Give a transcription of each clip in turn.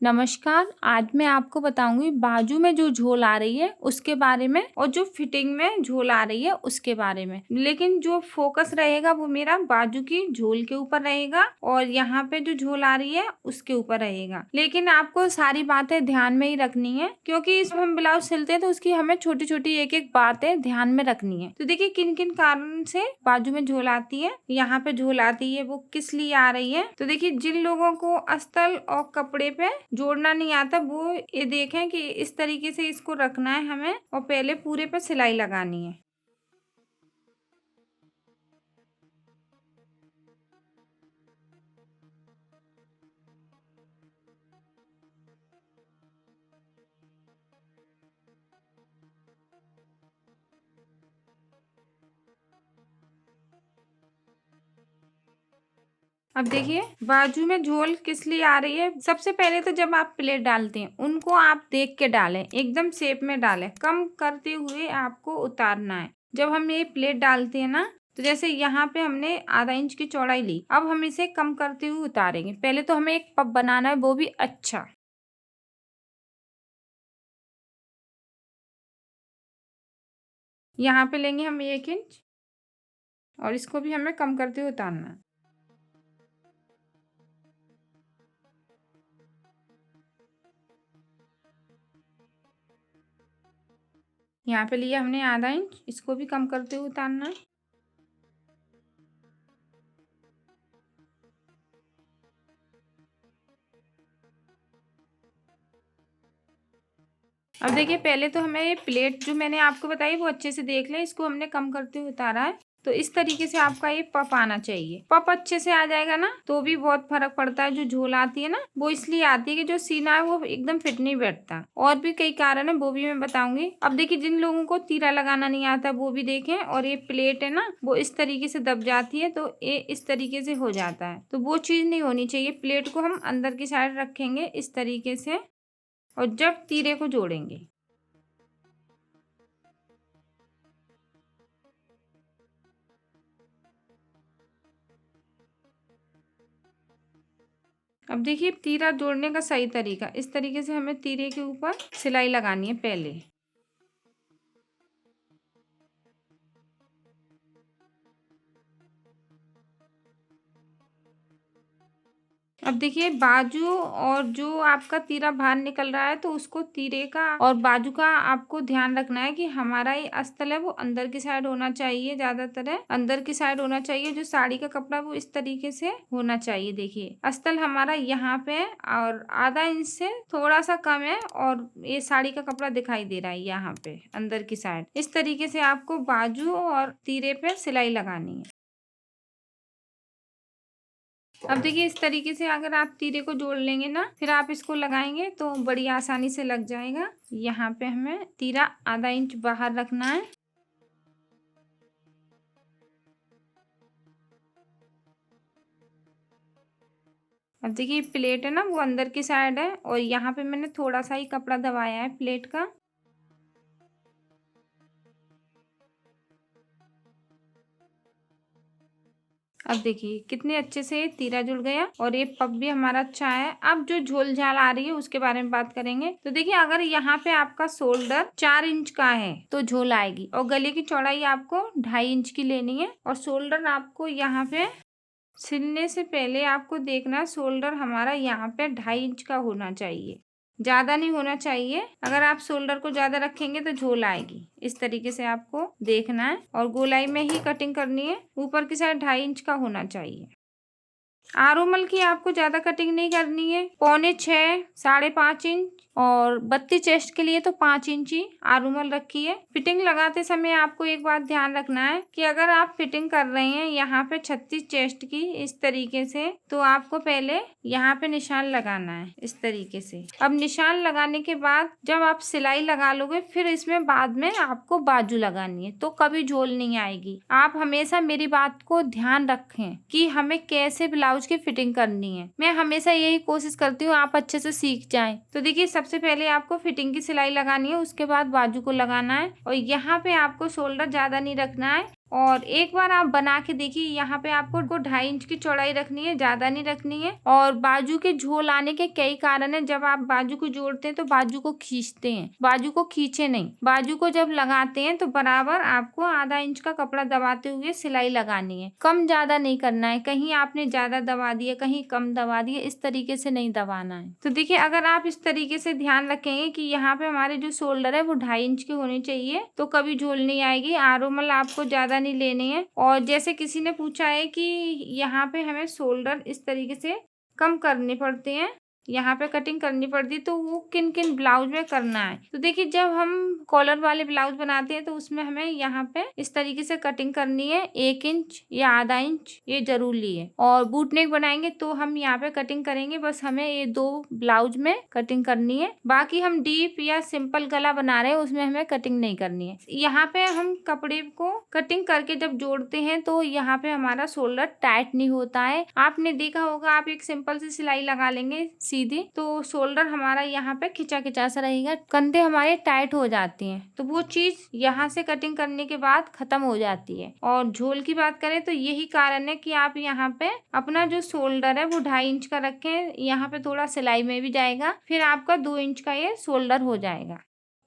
नमस्कार, आज मैं आपको बताऊंगी बाजू में जो झोल आ रही है उसके बारे में और जो फिटिंग में झोल आ रही है उसके बारे में। लेकिन जो फोकस रहेगा वो मेरा बाजू की झोल के ऊपर रहेगा और यहाँ पे जो झोल आ रही है उसके ऊपर रहेगा। लेकिन आपको सारी बातें ध्यान में ही रखनी है क्योंकि इसमें हम ब्लाउज सिलते हैं तो उसकी हमें छोटी छोटी एक एक बातें ध्यान में रखनी है। तो देखिए किन किन कारण से बाजू में झोल आती है, यहाँ पे झोल आती है, वो किस लिए आ रही है। तो देखिए जिन लोगों को अस्तर और कपड़े पे जोड़ना नहीं आता वो ये देखें कि इस तरीके से इसको रखना है हमें और पहले पूरे पे सिलाई लगानी है। अब देखिए बाजू में झोल किस लिए आ रही है। सबसे पहले तो जब आप प्लेट डालते हैं उनको आप देख के डालें, एकदम शेप में डालें, कम करते हुए आपको उतारना है। जब हम ये प्लेट डालते हैं ना तो जैसे यहाँ पे हमने आधा इंच की चौड़ाई ली, अब हम इसे कम करते हुए उतारेंगे। पहले तो हमें एक पप बनाना है, वो भी अच्छा। यहाँ पे लेंगे हम 1 इंच और इसको भी हमें कम करते हुए उतारना है। यहाँ पे लिया हमने आधा इंच, इसको भी कम करते हुए उतारना है। अब देखिए पहले तो हमें ये प्लेट जो मैंने आपको बताई वो अच्छे से देख लें, इसको हमने कम करते हुए उतारा है। तो इस तरीके से आपका ये पप आना चाहिए। पप अच्छे से आ जाएगा ना तो भी बहुत फर्क पड़ता है। जो झोल आती है ना वो इसलिए आती है कि जो सीना है वो एकदम फिट नहीं बैठता। और भी कई कारण है वो भी मैं बताऊंगी। अब देखिए जिन लोगों को तीरा लगाना नहीं आता वो भी देखें। और ये प्लेट है ना वो इस तरीके से दब जाती है तो ये इस तरीके से हो जाता है, तो वो चीज नहीं होनी चाहिए। प्लेट को हम अंदर की साइड रखेंगे इस तरीके से और जब तीरे को जोड़ेंगे। अब देखिए तीरा जोड़ने का सही तरीका, इस तरीके से हमें तीरे के ऊपर सिलाई लगानी है पहले। अब देखिए बाजू और जो आपका तीरा बाहर निकल रहा है तो उसको तीरे का और बाजू का आपको ध्यान रखना है कि हमारा ये अस्तर है वो अंदर की साइड होना चाहिए, ज्यादातर है अंदर की साइड होना चाहिए। जो साड़ी का कपड़ा वो इस तरीके से होना चाहिए। देखिए अस्तर हमारा यहाँ पे है और आधा इंच से थोड़ा सा कम है और ये साड़ी का कपड़ा दिखाई दे रहा है यहाँ पे अंदर की साइड। इस तरीके से आपको बाजू और तीरे पे सिलाई लगानी है। अब देखिए इस तरीके से अगर आप तीरे को जोड़ लेंगे ना फिर आप इसको लगाएंगे तो बड़ी आसानी से लग जाएगा। यहाँ पे हमें तीरा आधा इंच बाहर रखना है। अब देखिए प्लेट है ना वो अंदर की साइड है और यहाँ पे मैंने थोड़ा सा ही कपड़ा दबाया है प्लेट का। अब देखिए कितने अच्छे से तीरा जुड़ गया और ये पप भी हमारा अच्छा है। अब जो झोल झाल आ रही है उसके बारे में बात करेंगे। तो देखिए अगर यहाँ पे आपका शोल्डर 4 इंच का है तो झोल आएगी और गले की चौड़ाई आपको 2.5 इंच की लेनी है। और शोल्डर आपको यहाँ पे सिलने से पहले आपको देखना शोल्डर हमारा यहाँ पे 2.5 इंच का होना चाहिए, ज्यादा नहीं होना चाहिए। अगर आप शोल्डर को ज्यादा रखेंगे तो झोल आएगी। इस तरीके से आपको देखना है और गोलाई में ही कटिंग करनी है। ऊपर की साइड 2.5 इंच का होना चाहिए। आरोमल की आपको ज्यादा कटिंग नहीं करनी है, 5.25 5.5 इंच और 32 चेस्ट के लिए तो 5 इंच ही आरोमल रखी है। फिटिंग लगाते समय आपको एक बात ध्यान रखना है कि अगर आप फिटिंग कर रहे हैं यहाँ पे 36 चेस्ट की इस तरीके से तो आपको पहले यहाँ पे निशान लगाना है इस तरीके से। अब निशान लगाने के बाद जब आप सिलाई लगा लोगे फिर इसमें बाद में आपको बाजू लगानी है तो कभी झोल नहीं आएगी। आप हमेशा मेरी बात को ध्यान रखें कि हमें कैसे ब्लाउज की फिटिंग करनी है। मैं हमेशा यही कोशिश करती हूँ आप अच्छे से सीख जाएं। तो देखिए सबसे पहले आपको फिटिंग की सिलाई लगानी है, उसके बाद बाजू को लगाना है और यहाँ पे आपको शोल्डर ज्यादा नहीं रखना है और एक बार आप बना के देखिए। यहाँ पे आपको 2.5 इंच की चौड़ाई रखनी है, ज्यादा नहीं रखनी है। और बाजू के झोल आने के कई कारण है। जब आप बाजू को जोड़ते हैं तो बाजू को खींचते हैं, बाजू को खींचे नहीं। बाजू को जब लगाते हैं तो बराबर आपको आधा इंच का कपड़ा दबाते हुए सिलाई लगानी है। कम ज्यादा नहीं करना है, कहीं आपने ज्यादा दबा दिया, कहीं कम दबा दिया, इस तरीके से नहीं दबाना है। तो देखिए, अगर आप इस तरीके से ध्यान रखेंगे कि यहाँ पे हमारे जो शोल्डर है वो 2.5 इंच के होने चाहिए, तो कभी झोल नहीं आएगी। आरोमल आपको ज्यादा नहीं लेनी है। और जैसे किसी ने पूछा है कि यहाँ पे हमें शोल्डर इस तरीके से कम करने पड़ते हैं, यहाँ पे कटिंग करनी पड़ती है, तो वो किन किन ब्लाउज में करना है। तो देखिए, जब हम कॉलर वाले ब्लाउज बनाते हैं तो उसमें हमें यहाँ पे इस तरीके से कटिंग करनी है। 1 इंच या आधा इंच ये जरूरी है। और बूट नेक बनाएंगे तो हम यहाँ पे कटिंग करेंगे, बस हमें ये 2 ब्लाउज में कटिंग करनी है। बाकी हम डीप या सिंपल गला बना रहे हैं उसमें हमें कटिंग नहीं करनी है। यहाँ पे हम कपड़े को कटिंग करके जब जोड़ते हैं तो यहाँ पे हमारा शोल्डर टाइट नहीं होता है। आपने देखा होगा, आप एक सिंपल सी सिलाई लगा लेंगे सीधी, तो शोल्डर हमारा यहाँ पे खिंचा खिंचा सा रहेगा, कंधे हमारे टाइट हो जाती हैं। तो वो चीज यहाँ से कटिंग करने के बाद खत्म हो जाती है। और झोल की बात करें तो यही कारण है कि आप यहाँ पे अपना जो शोल्डर है वो 2.5 इंच का रखें। यहाँ पे थोड़ा सिलाई में भी जाएगा, फिर आपका 2 इंच का ये शोल्डर हो जाएगा।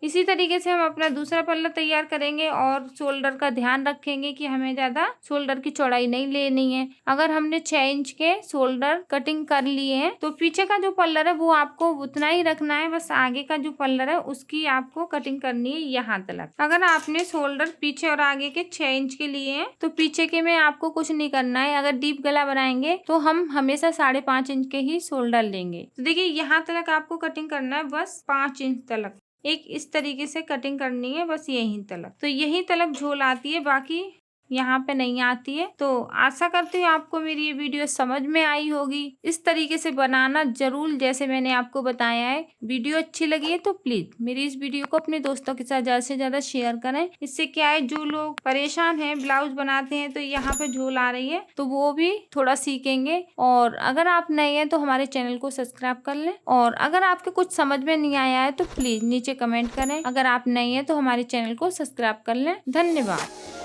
इसी तरीके से हम अपना दूसरा पल्ला तैयार करेंगे और शोल्डर का ध्यान रखेंगे कि हमें ज्यादा शोल्डर की चौड़ाई नहीं लेनी है। अगर हमने 6 इंच के शोल्डर कटिंग कर लिए हैं तो पीछे का जो पल्लर है वो आपको उतना ही रखना है, बस आगे का जो पल्लर है उसकी आपको कटिंग करनी है यहाँ तक। अगर आपने शोल्डर पीछे और आगे के 6 इंच के लिए हैं तो पीछे के में आपको कुछ नहीं करना है। अगर डीप गला बनाएंगे तो हम हमेशा 5.5 इंच के ही शोल्डर लेंगे। तो देखिए, यहाँ तक आपको कटिंग करना है, बस 5 इंच तक एक इस तरीके से कटिंग करनी है, बस यहीं तलक। तो यहीं तलक झोल आती है, बाकी यहाँ पे नहीं आती है। तो आशा करती हूँ आपको मेरी ये वीडियो समझ में आई होगी। इस तरीके से बनाना जरूर जैसे मैंने आपको बताया है। वीडियो अच्छी लगी है तो प्लीज मेरी इस वीडियो को अपने दोस्तों के साथ ज्यादा से ज्यादा शेयर करें। इससे क्या है, जो लोग परेशान हैं ब्लाउज बनाते हैं तो यहाँ पे झोल आ रही है तो वो भी थोड़ा सीखेंगे। और अगर आप नए हैं तो हमारे चैनल को सब्सक्राइब कर लें। और अगर आपके कुछ समझ में नहीं आया है तो प्लीज नीचे कमेंट करें। अगर आप नए हैं तो हमारे चैनल को सब्सक्राइब कर लें। धन्यवाद।